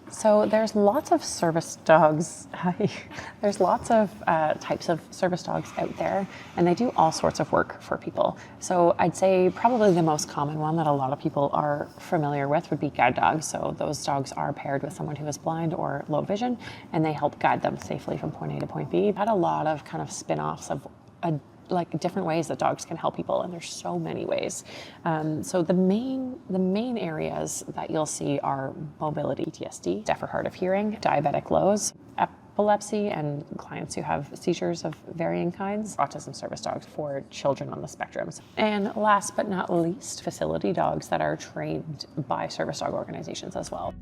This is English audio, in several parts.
So there's lots of service dogs. There's lots of types of service dogs out there, and they do all sorts of work for people. So I'd say probably the most common one that a lot of people are familiar with would be guide dogs. So those dogs are paired with someone who is blind or low vision, and they help guide them safely from point A to point B. I've had a lot of kind of spin-offs of like different ways that dogs can help people, and there's so many ways. So the main areas that you'll see are mobility, PTSD, deaf or hard of hearing, diabetic lows, epilepsy, and clients who have seizures of varying kinds, autism service dogs for children on the spectrums. And last but not least, facility dogs that are trained by service dog organizations as well.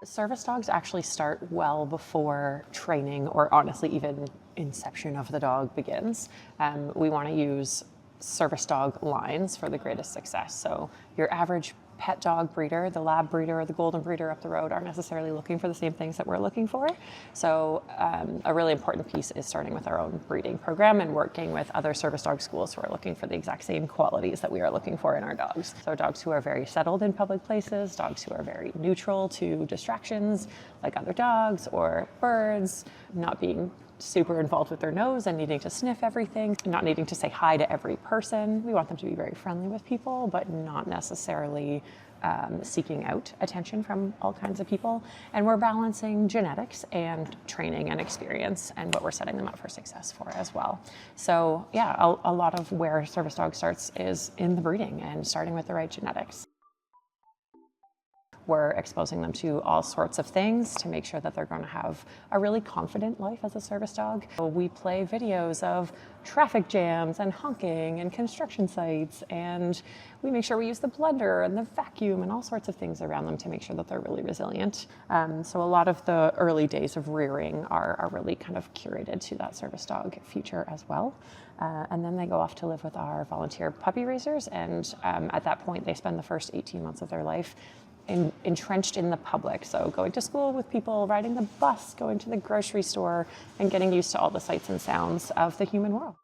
Service dogs actually start well before training or honestly even inception of the dog begins. We want to use service dog lines for the greatest success. So your average pet dog breeder, the lab breeder or the golden breeder up the road aren't necessarily looking for the same things that we're looking for. So a really important piece is starting with our own breeding program and working with other service dog schools who are looking for the exact same qualities that we are looking for in our dogs. So dogs who are very settled in public places, dogs who are very neutral to distractions like other dogs or birds, not being super involved with their nose and needing to sniff everything, not needing to say hi to every person. We want them to be very friendly with people, but not necessarily seeking out attention from all kinds of people. And we're balancing genetics and training and experience and what we're setting them up for success for as well. So yeah, a lot of where service dog starts is in the breeding and starting with the right genetics. We're exposing them to all sorts of things to make sure that they're going to have a really confident life as a service dog. So we play videos of traffic jams and honking and construction sites, and we make sure we use the blender and the vacuum and all sorts of things around them to make sure that they're really resilient. So a lot of the early days of rearing are really kind of curated to that service dog future as well. And then they go off to live with our volunteer puppy raisers, and at that point they spend the first 18 months of their life entrenched in the public. So going to school with people, riding the bus, going to the grocery store, and getting used to all the sights and sounds of the human world.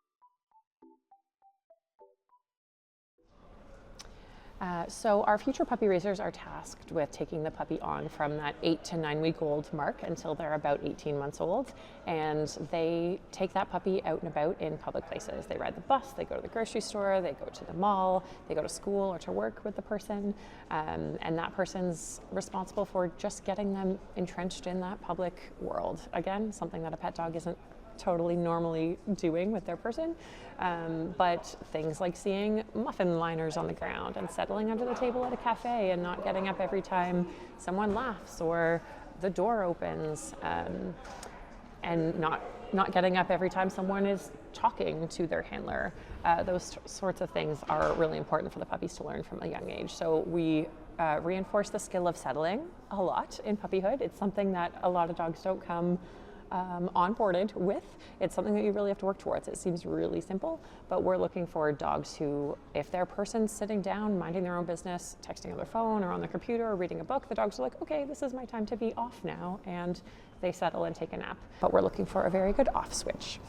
So our future puppy raisers are tasked with taking the puppy on from that 8 to 9 week old mark until they're about 18 months old. And they take that puppy out and about in public places. They ride the bus, they go to the grocery store, they go to the mall, they go to school or to work with the person. And that person's responsible for just getting them entrenched in that public world. Again, something that a pet dog isn't totally normally doing with their person, but things like seeing muffin liners on the ground and settling under the table at a cafe and not getting up every time someone laughs or the door opens, and not getting up every time someone is talking to their handler. Those sorts of things are really important for the puppies to learn from a young age. So we reinforce the skill of settling a lot in puppyhood. It's something that a lot of dogs don't come onboarded with. It's something that you really have to work towards. It seems really simple, but we're looking for dogs who, if their person's sitting down, minding their own business, texting on their phone or on their computer or reading a book, the dogs are like, okay, this is my time to be off now, and they settle and take a nap. But we're looking for a very good off switch.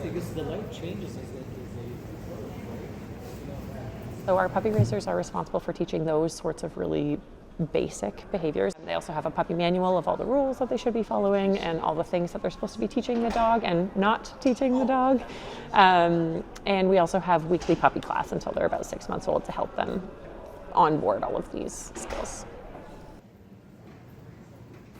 Because the life changes as they So our puppy raisers are responsible for teaching those sorts of really basic behaviors. They also have a puppy manual of all the rules that they should be following and all the things that they're supposed to be teaching the dog and not teaching the dog. And we also have weekly puppy class until they're about 6 months old to help them onboard all of these skills.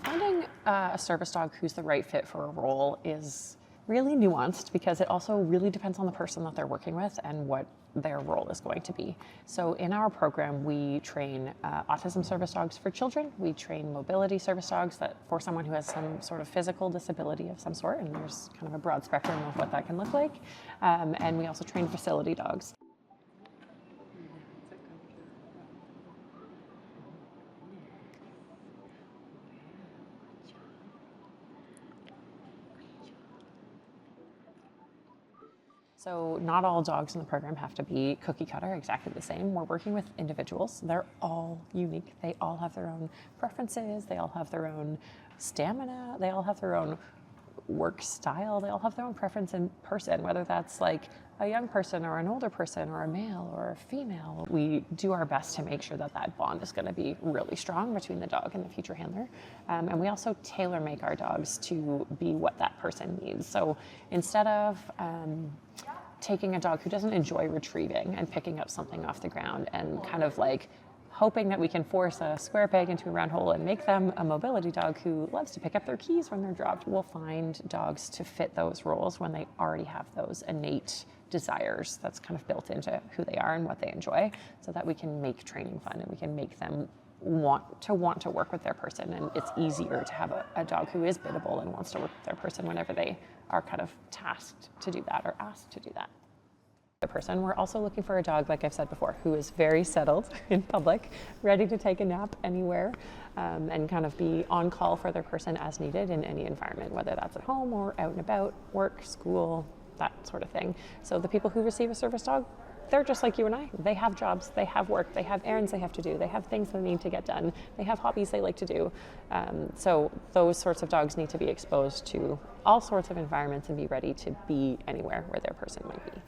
Finding a service dog who's the right fit for a role is really nuanced because it also really depends on the person that they're working with and what their role is going to be. So in our program, we train autism service dogs for children. We train mobility service dogs that for someone who has some sort of physical disability of some sort, and there's kind of a broad spectrum of what that can look like. And we also train facility dogs. So not all dogs in the program have to be cookie cutter, exactly the same. We're working with individuals. They're all unique. They all have their own preferences. They all have their own stamina. They all have their own work style. They all have their own preference in person, whether that's like a young person or an older person or a male or a female. We do our best to make sure that that bond is going to be really strong between the dog and the future handler. And we also tailor make our dogs to be what that person needs. So instead of taking a dog who doesn't enjoy retrieving and picking up something off the ground and kind of like hoping that we can force a square peg into a round hole and make them a mobility dog who loves to pick up their keys when they're dropped. We'll find dogs to fit those roles when they already have those innate desires that's kind of built into who they are and what they enjoy, so that we can make training fun and we can make them want to work with their person. And it's easier to have a dog who is biddable and wants to work with their person whenever they are kind of tasked to do that or asked to do that. The person, we're also looking for a dog, like I've said before, who is very settled in public, ready to take a nap anywhere, and kind of be on call for their person as needed in any environment, whether that's at home or out and about, work, school, that sort of thing. So the people who receive a service dog, they're just like you and I. They have jobs, they have work, they have errands they have to do, they have things they need to get done, they have hobbies they like to do. So those sorts of dogs need to be exposed to all sorts of environments and be ready to be anywhere where their person might be.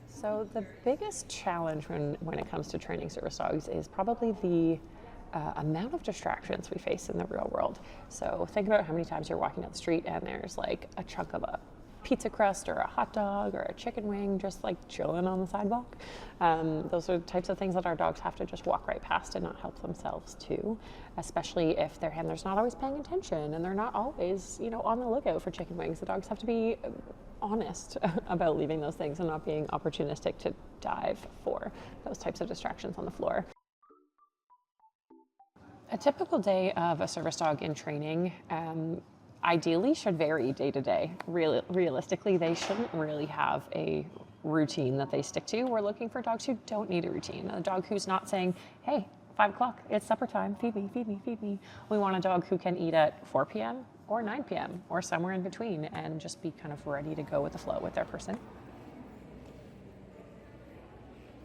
So the biggest challenge when it comes to training service dogs is probably the amount of distractions we face in the real world. So think about how many times you're walking down the street and there's like a chunk of a pizza crust or a hot dog or a chicken wing just like chilling on the sidewalk. Those are the types of things that our dogs have to just walk right past and not help themselves to, especially if their handler's not always paying attention and they're not always, on the lookout for chicken wings. The dogs have to be honest about leaving those things and not being opportunistic to dive for those types of distractions on the floor. A typical day of a service dog in training ideally should vary day to day. Realistically, they shouldn't really have a routine that they stick to. We're looking for dogs who don't need a routine. A dog who's not saying, hey, 5 o'clock, it's supper time, feed me, feed me, feed me. We want a dog who can eat at 4 p.m. or 9 p.m. or somewhere in between and just be kind of ready to go with the flow with their person.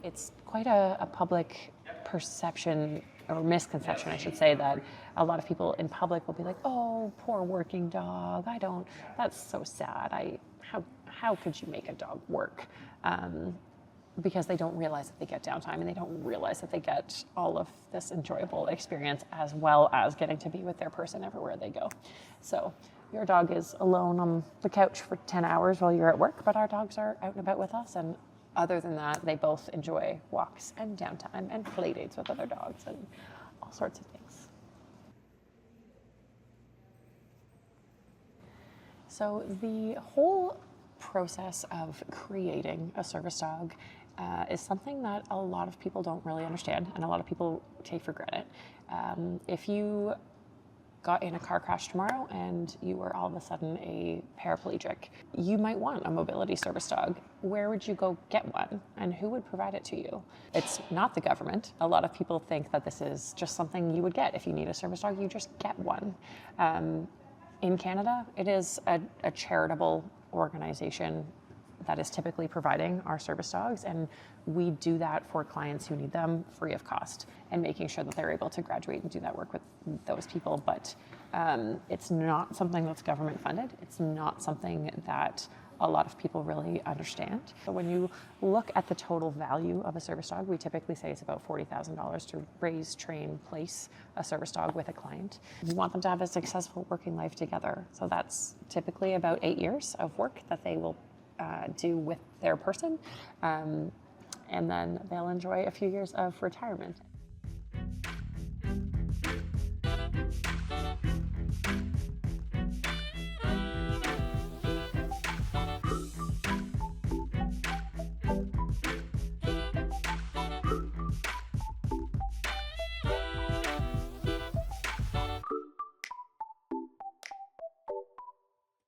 It's quite a public perception or misconception, I should say, that a lot of people in public will be like, oh, poor working dog, that's so sad. How could you make a dog work? Because they don't realize that they get downtime and they don't realize that they get all of this enjoyable experience as well as getting to be with their person everywhere they go. So your dog is alone on the couch for 10 hours while you're at work, but our dogs are out and about with us. And other than that, they both enjoy walks and downtime and play dates with other dogs and all sorts of things. So the whole process of creating a service dog is something that a lot of people don't really understand and a lot of people take for granted. If you got in a car crash tomorrow and you were all of a sudden a paraplegic, you might want a mobility service dog. Where would you go get one and who would provide it to you? It's not the government. A lot of people think that this is just something you would get. If you need a service dog, you just get one. In Canada, it is a charitable organization that is typically providing our service dogs, and we do that for clients who need them free of cost and making sure that they're able to graduate and do that work with those people. But it's not something that's government funded. It's not something that a lot of people really understand. So when you look at the total value of a service dog, we typically say it's about $40,000 to raise, train, place a service dog with a client. We want them to have a successful working life together. So that's typically about 8 years of work that they will do with their person. And then they'll enjoy a few years of retirement.